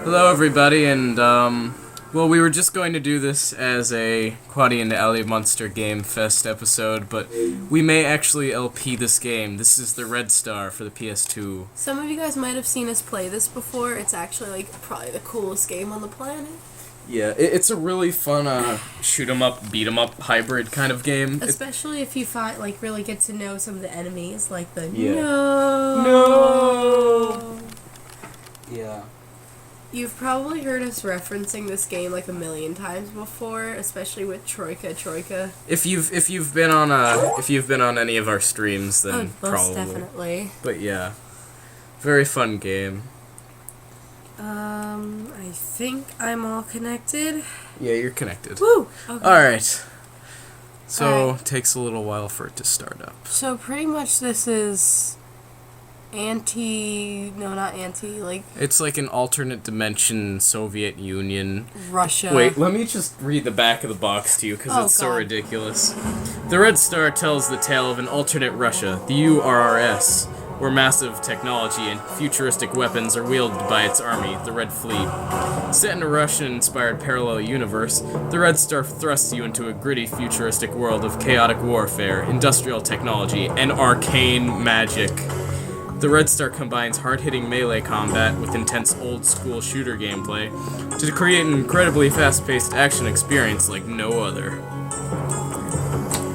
Hello, everybody, and, well, we were just going to do this as a Quaddy and Alley Monster Game Fest episode, but we may actually LP this game. This is the Red Star for the PS2. Some of you guys might have seen us play this before. It's actually, like, probably the coolest game on the planet. Yeah, it's a really fun, shoot-'em-up, beat-'em-up hybrid kind of game. Especially if you find, like, really get to know some of the enemies, like the No! Yeah. You've probably heard us referencing this game like a million times before, especially with Troika. If you've been on any of our streams, then most probably. definitely. But yeah, very fun game. I think I'm all connected. Yeah, you're connected. Woo! Okay. Alright. So, Alright. takes a little while for it to start up. So pretty much this is It's like an alternate dimension Soviet Union. Russia. Wait, let me just read the back of the box to you, because it's so ridiculous. The Red Star tells the tale of an alternate Russia, the URRS, where massive technology and futuristic weapons are wielded by its army, the Red Fleet. Set in a Russian-inspired parallel universe, the Red Star thrusts you into a gritty, futuristic world of chaotic warfare, industrial technology, and arcane magic. The Red Star combines hard-hitting melee combat with intense old-school shooter gameplay to create an incredibly fast-paced action experience like no other.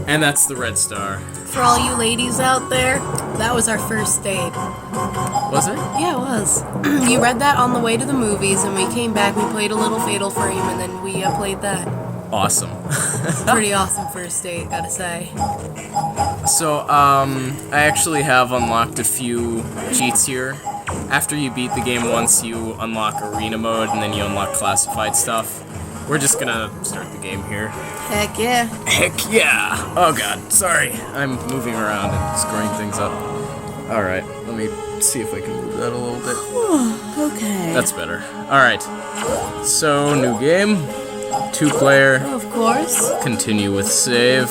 And that's the Red Star. For all you ladies out there, that was our first date. Was it? Yeah, it was. You read that on the way to the movies, and we came back, we played a little Fatal Frame, and then we played that. Awesome. Pretty awesome first date, gotta say. So, I actually have unlocked a few cheats here. After you beat the game once, you unlock arena mode, and then you unlock classified stuff. We're just gonna start the game here. Heck yeah. Heck yeah! Oh god, sorry. I'm moving around and screwing things up. Alright, let me see if I can move that a little bit. Okay. That's better. Alright. So, new game. 2-player. Of course. Continue with save.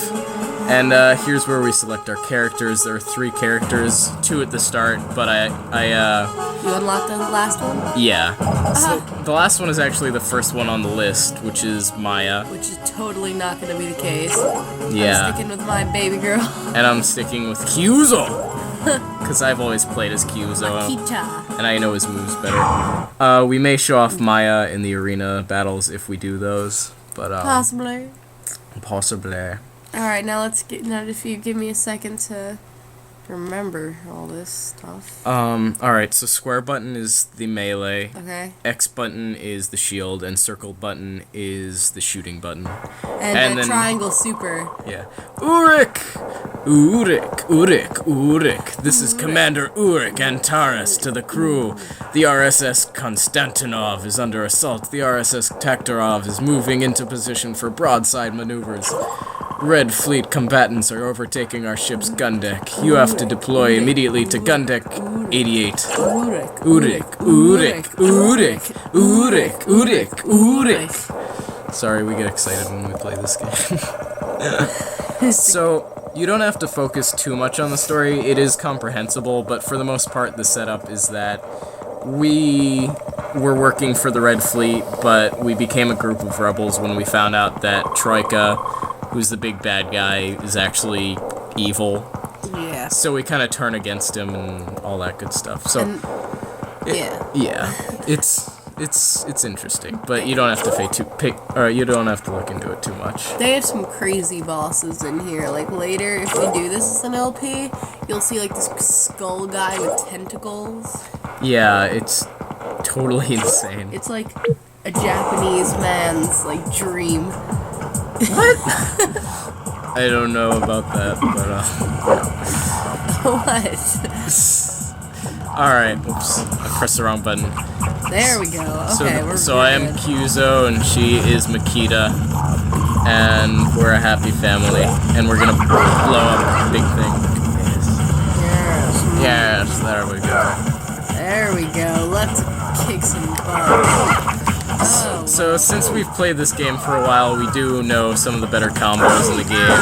And here's where we select our characters. There are 3 characters, 2 at the start, but You unlocked the last one? yeah. So the last one is actually the first one on the list, which is Maya. Which is totally not gonna be the case. Yeah. I'm sticking with my baby girl. And I'm sticking with Kyuzo! Because I've always played as Kyuzo. Makita. And I know his moves better. We may show off Maya in the arena battles if we do those. But, Possibly. Possibly. Alright, now if you give me a second to remember all this stuff. Alright, so square button is the melee. Okay. X button is the shield, and circle button is the shooting button. And then triangle super. Yeah. Urik! Urik. This is Commander Urik Antares to the crew. The RSS Konstantinov is under assault. The RSS Taktarov is moving into position for broadside maneuvers. Red Fleet combatants are overtaking our ship's gun deck. You have to deploy immediately to gun deck 88. Urik. Sorry, we get excited when we play this game. So, you don't have to focus too much on the story. It is comprehensible, but for the most part, the setup is that we were working for the Red Fleet, but we became a group of rebels when we found out that Troika, who's the big bad guy, is actually evil. Yeah. So we kind of turn against him and all that good stuff. So, it's interesting, but you don't have to you don't have to look into it too much. They have some crazy bosses in here. Like later, if we do this as an LP, you'll see like this skull guy with tentacles. Yeah, it's totally insane. It's like a Japanese man's like dream. What? I don't know about that, but What? Alright, oops. I pressed the wrong button. There we go. Okay, so I am Kyuzo, and she is Makita, and we're a happy family, and we're gonna blow up a big thing. Yes, there we go. There we go. Let's kick some butt. So since we've played this game for a while, we do know some of the better combos in the game.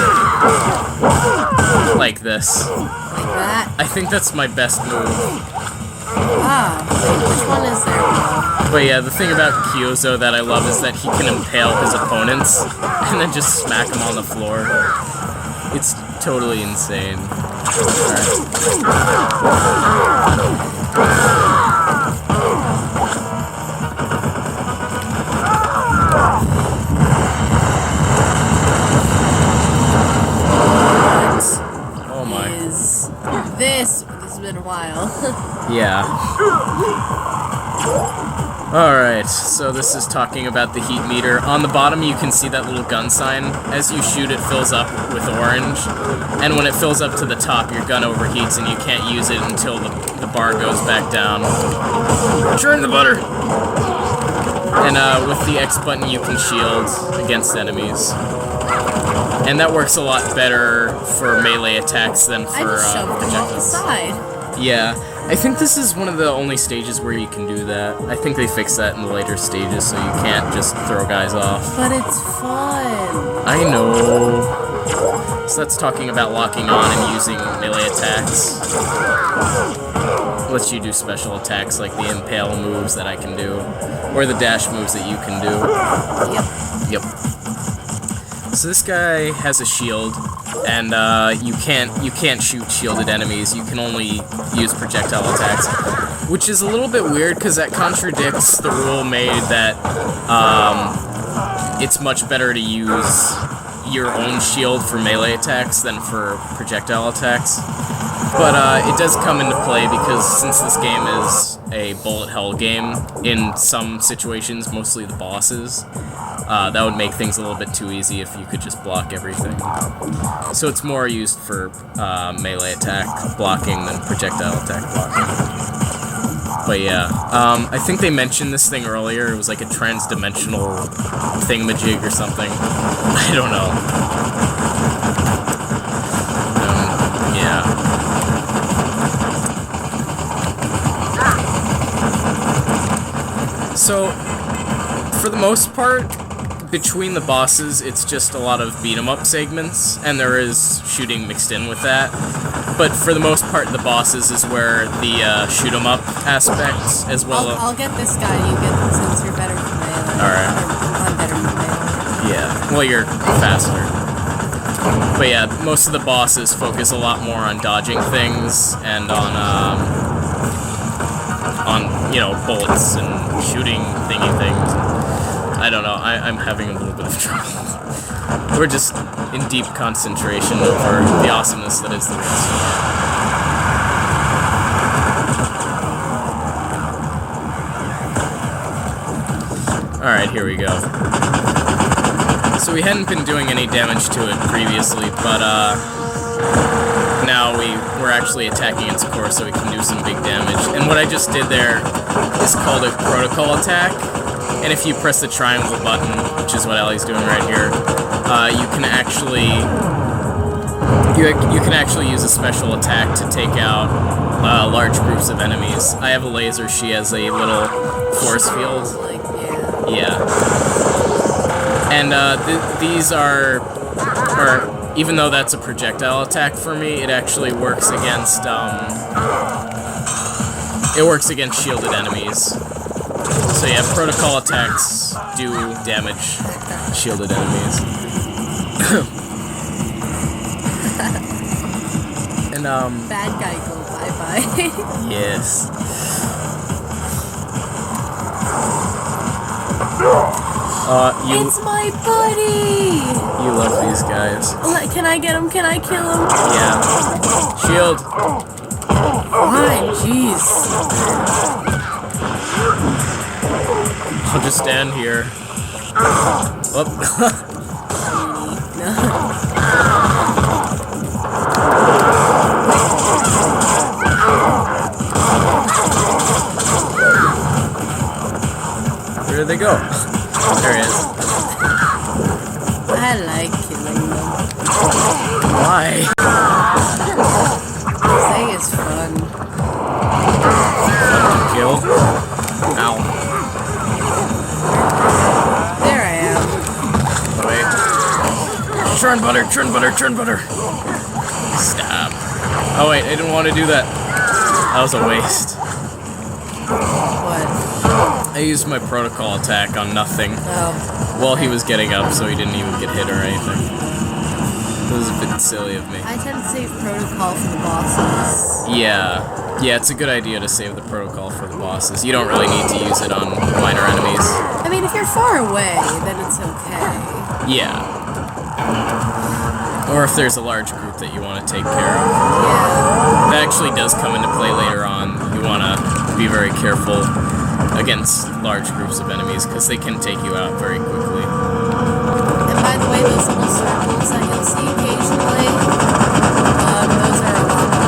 Like this. Like that? I think that's my best move. Ah, wait, which one is there? But yeah, the thing about Kyozo that I love is that he can impale his opponents and then just smack them on the floor. It's totally insane. Oh my. This has been a while. Yeah. Alright, so this is talking about the heat meter. On the bottom you can see that little gun sign. As you shoot it fills up with orange, and when it fills up to the top your gun overheats and you can't use it until the bar goes back down. Churn the butter! And with the X button you can shield against enemies. And that works a lot better for melee attacks than for I just shoved them off the side. Yeah. I think this is one of the only stages where you can do that. I think they fixed that in the later stages, so you can't just throw guys off. But it's fun. I know. So that's talking about locking on and using melee attacks. Lets you do special attacks like the impale moves that I can do, or the dash moves that you can do. Yep. Yep. So this guy has a shield, and you can't shoot shielded enemies. You can only use projectile attacks, which is a little bit weird because that contradicts the rule made that it's much better to use your own shield for melee attacks than for projectile attacks. But it does come into play because since this game is a bullet hell game, in some situations, mostly the bosses, that would make things a little bit too easy if you could just block everything. So it's more used for melee attack blocking than projectile attack blocking. But yeah, I think they mentioned this thing earlier. It was like a trans-dimensional thingamajig or something. I don't know. Yeah. So, for the most part, between the bosses, it's just a lot of beat-em-up segments, and there is shooting mixed in with that. But for the most part, the bosses is where the shoot-em-up aspects, as well. I'll get this guy. You get this since you're better than melee. All right. I'm better than melee. Yeah. Well, you're faster. But yeah, most of the bosses focus a lot more on dodging things and on bullets and shooting thingy things. I don't know, I'm having a little bit of trouble. We're just in deep concentration over the awesomeness that is the race. Alright, here we go. So we hadn't been doing any damage to it previously, but now we're actually attacking its core so we can do some big damage. And what I just did there is called a protocol attack. And if you press the triangle button, which is what Ellie's doing right here, you can actually use a special attack to take out large groups of enemies. I have a laser; she has a little force field. Yeah. And these are, even though that's a projectile attack for me, it actually works against shielded enemies. So yeah, protocol attacks do damage shielded enemies. And bad guy go bye-bye. Yes. It's my buddy! You love these guys. Can I get him? Can I kill him? Yeah. Shield. Fine, jeez. I'll just stand here. Whoop. Where did they go? There he is. I like killing them. Why? Saying it's fun. Kill. Ow. There I am. Wait. Churn butter, churn butter, churn butter. Stop. Oh wait, I didn't want to do that. That was a waste. I used my protocol attack on nothing Oh. while he was getting up, so he didn't even get hit or anything. It was a bit silly of me. I tend to save protocol for the bosses. Yeah, it's a good idea to save the protocol for the bosses. You don't really need to use it on minor enemies. I mean, if you're far away, then it's okay. Yeah. Or if there's a large group that you want to take care of. Yeah. That actually does come into play later on. You want to be very careful against large groups of enemies, because they can take you out very quickly. And by the way, those little circles that you'll see occasionally, those are a lot.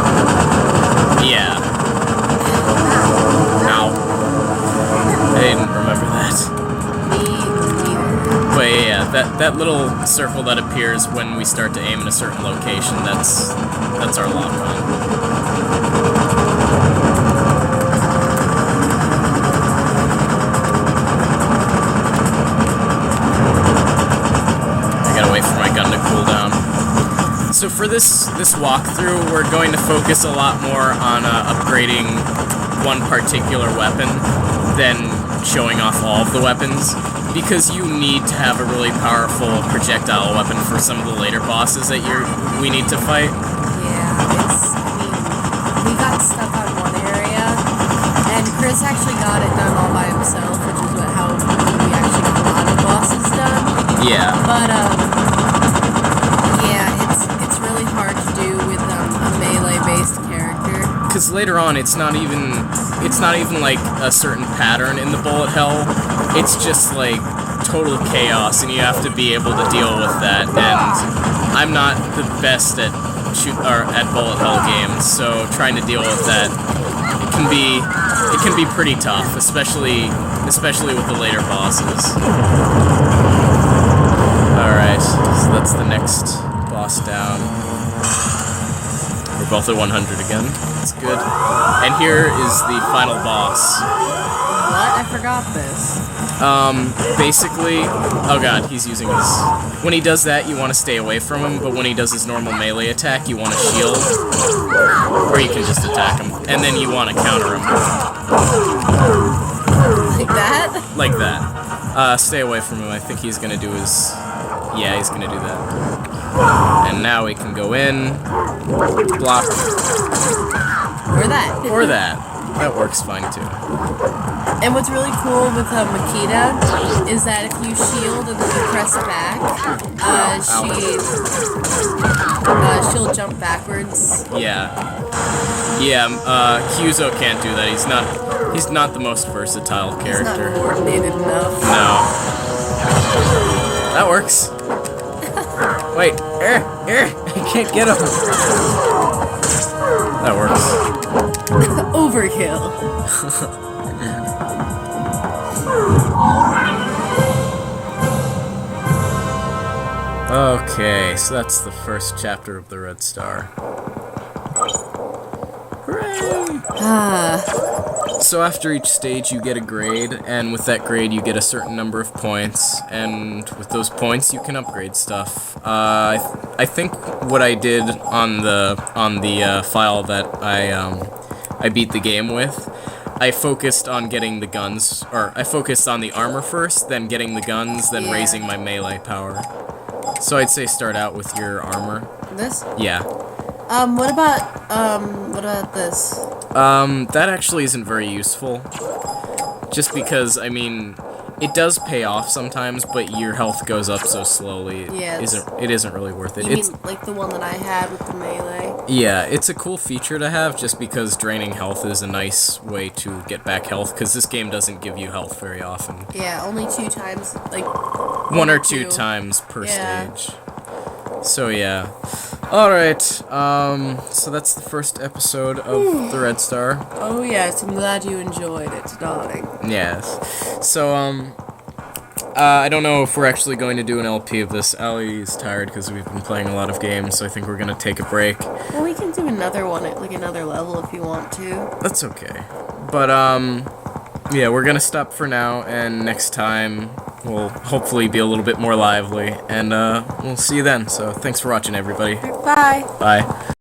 Yeah. Ow. I didn't remember that. Me neither. But yeah, that little circle that appears when we start to aim in a certain location, that's our lock-on. So for this walkthrough, we're going to focus a lot more on upgrading one particular weapon than showing off all of the weapons, because you need to have a really powerful projectile weapon for some of the later bosses that we need to fight. Yeah, we got stuck on one area, and Chris actually got it done all by himself, which is how we actually got a lot of bosses done. Yeah. But, it's really hard to do with a melee-based character. Because later on, it's not even like a certain pattern in the bullet hell. It's just like total chaos, and you have to be able to deal with that. And I'm not the best at bullet hell games, so trying to deal with that it can be pretty tough, especially with the later bosses. All right, so that's the next boss down. We're both at 100 again. That's good. And here is the final boss. What? I forgot this. Basically, oh god, he's using his... When he does that, you want to stay away from him, but when he does his normal melee attack, you want to shield. Or you can just attack him. And then you want to counter him. Like that? Like that. Stay away from him. I think he's gonna do his... Yeah, he's gonna do that. And now we can go in, block. Or that. Or that. That works fine too. And what's really cool with Makita is that if you shield and then you press back, she'll jump backwards. Yeah. Yeah, Kyuzo can't do that. He's not the most versatile character. He's not coordinated enough. No. That works. Wait, I can't get him. That works. Overkill. Okay, so that's the first chapter of the Red Star. Hooray! So after each stage you get a grade, and with that grade you get a certain number of points, and with those points you can upgrade stuff. I think what I did on the file that I beat the game with, I focused on getting the guns, or I focused on the armor first, then getting the guns, then raising my melee power. So I'd say start out with your armor. This? Yeah. What about this? That actually isn't very useful. Just because, I mean, it does pay off sometimes, but your health goes up so slowly. Yeah, it isn't really worth it. You mean like the one that I had with the melee? Yeah, it's a cool feature to have, just because draining health is a nice way to get back health, because this game doesn't give you health very often. Yeah, only 2 times, like... One or two times per stage. So yeah. Alright, so that's the first episode of the Red Star. Oh yes, I'm glad you enjoyed it, darling. Yes. So, I don't know if we're actually going to do an LP of this. Allie's tired because we've been playing a lot of games, so I think we're going to take a break. Well, we can do another one at, like, another level if you want to. That's okay. But, yeah, we're going to stop for now, and next time we'll hopefully be a little bit more lively, and, we'll see you then. So, thanks for watching, everybody. Bye. Bye.